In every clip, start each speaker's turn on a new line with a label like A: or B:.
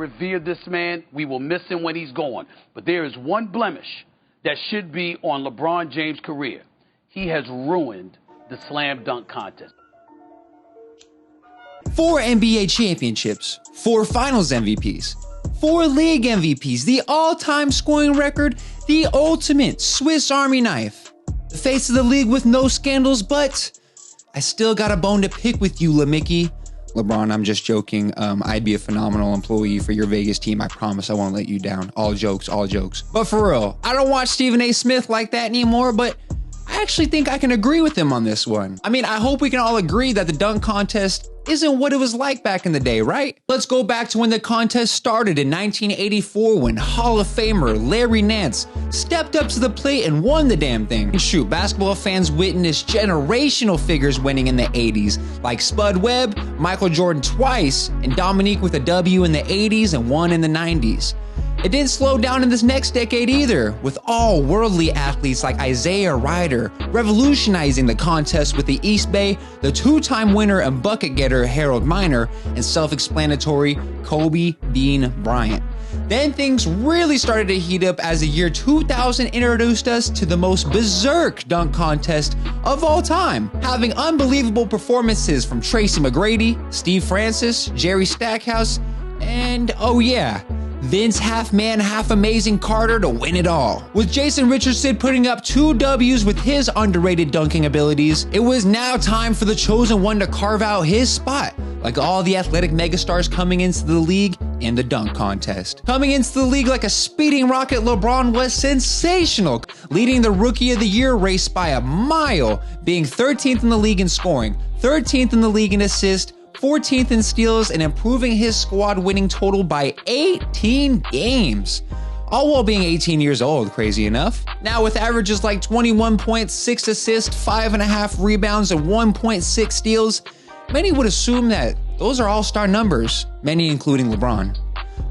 A: revere this man. We will miss him when he's gone. But there is one blemish that should be on LeBron James' career. He has ruined the slam dunk contest.
B: 4 NBA championships, 4 finals MVPs, 4 league MVPs, the all-time scoring record, the ultimate Swiss Army knife. The face of the league with no scandals, but I still got a bone to pick with you, LaMickey. LeBron, I'm just joking. I'd be a phenomenal employee for your Vegas team. I promise I won't let you down. All jokes, all jokes. But for real, I don't watch Stephen A. Smith like that anymore, but I actually think I can agree with him on this one. I mean, I hope we can all agree that the dunk contest isn't what it was like back in the day, right? Let's go back to when the contest started in 1984 when Hall of Famer Larry Nance stepped up to the plate and won the damn thing. And shoot, basketball fans witnessed generational figures winning in the 80s, like Spud Webb, Michael Jordan twice, and Dominique with a W in the 80s and one in the 90s. It didn't slow down in this next decade either, with all worldly athletes like Isaiah Ryder revolutionizing the contest with the East Bay, the 2-time winner and bucket getter Harold Miner, and self-explanatory Kobe Bean Bryant. Then things really started to heat up as the year 2000 introduced us to the most berserk dunk contest of all time, having unbelievable performances from Tracy McGrady, Steve Francis, Jerry Stackhouse, and oh yeah, Vince half-man, half-amazing Carter to win it all. With Jason Richardson putting up 2 W's with his underrated dunking abilities, it was now time for the chosen one to carve out his spot, like all the athletic megastars coming into the league in the dunk contest. Coming into the league like a speeding rocket, LeBron was sensational, leading the Rookie of the Year race by a mile, being 13th in the league in scoring, 13th in the league in assists, 14th in steals, and improving his squad winning total by 18 games. All while being 18 years old, crazy enough. Now with averages like 21 points, 6 assists, 5.5 rebounds, and 1.6 steals, many would assume that those are all-star numbers, many including LeBron.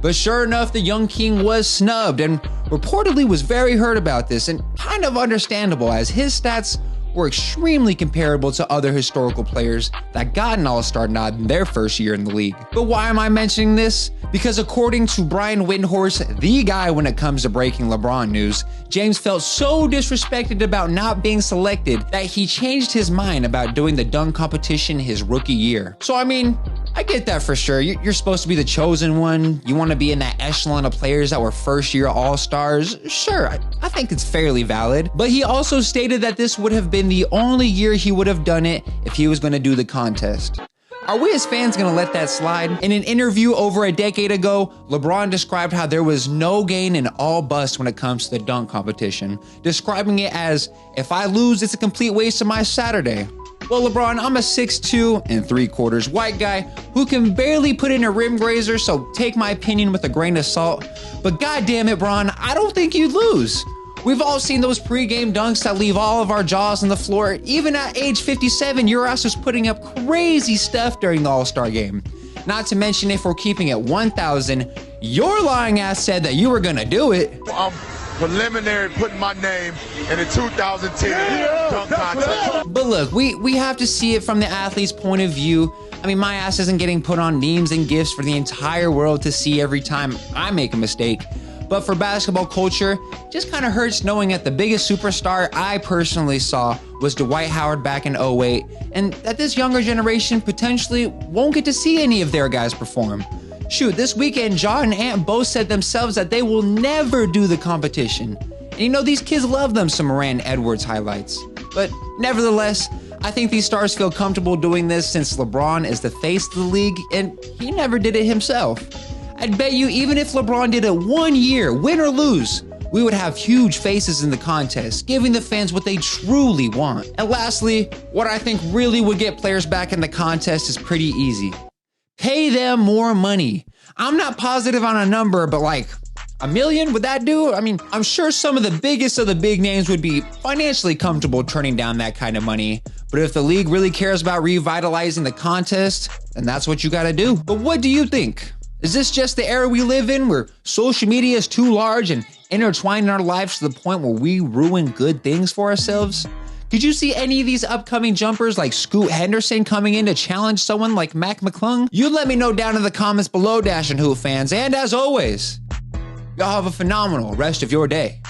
B: But sure enough, the young king was snubbed and reportedly was very hurt about this, and kind of understandable as his stats were extremely comparable to other historical players that got an all-star nod in their first year in the league. But why am I mentioning this? Because according to Brian Windhorst, the guy when it comes to breaking LeBron news, James felt so disrespected about not being selected that he changed his mind about doing the dunk competition his rookie year. So I mean, I get that for sure. You're supposed to be the chosen one. You want to be in that echelon of players that were first-year all-stars. Sure, I think it's fairly valid. But he also stated that this would have been the only year he would have done it if he was going to do the contest. Are we as fans going to let that slide? In an interview over a decade ago, LeBron described how there was no gain and all bust when it comes to the dunk competition, describing it as, if I lose, it's a complete waste of my Saturday. Well, LeBron, I'm a 6'2 3/4 white guy who can barely put in a rim grazer, so take my opinion with a grain of salt. But goddamn it, Bron, I don't think you'd lose. We've all seen those pre-game dunks that leave all of our jaws on the floor. Even at age 57, your ass was putting up crazy stuff during the All-Star game. Not to mention, if we're keeping it 1,000, your lying ass said that you were gonna do it.
C: Preliminary putting my name in the 2010 dunk contest.
B: But look, we have to see it from the athlete's point of view. I mean, my ass isn't getting put on memes and gifs for the entire world to see every time I make a mistake. But for basketball culture, it just kind of hurts knowing that the biggest superstar I personally saw was Dwight Howard back in 08, and that this younger generation potentially won't get to see any of their guys perform. Shoot, this weekend, Ja and Ant both said themselves that they will never do the competition. And you know, these kids love them some Moran Edwards highlights. But nevertheless, I think these stars feel comfortable doing this since LeBron is the face of the league and he never did it himself. I'd bet you even if LeBron did it 1 year, win or lose, we would have huge faces in the contest, giving the fans what they truly want. And lastly, what I think really would get players back in the contest is pretty easy. Pay them more money. I'm not positive on a number, but like $1 million, would that do? I mean, I'm sure some of the biggest of the big names would be financially comfortable turning down that kind of money. But if the league really cares about revitalizing the contest, then that's what you gotta do. But what do you think? Is this just the era we live in where social media is too large and intertwined in our lives to the point where we ruin good things for ourselves? Could you see any of these upcoming jumpers like Scoot Henderson coming in to challenge someone like Mac McClung? You let me know down in the comments below, Dash and Hoop fans. And as always, y'all have a phenomenal rest of your day.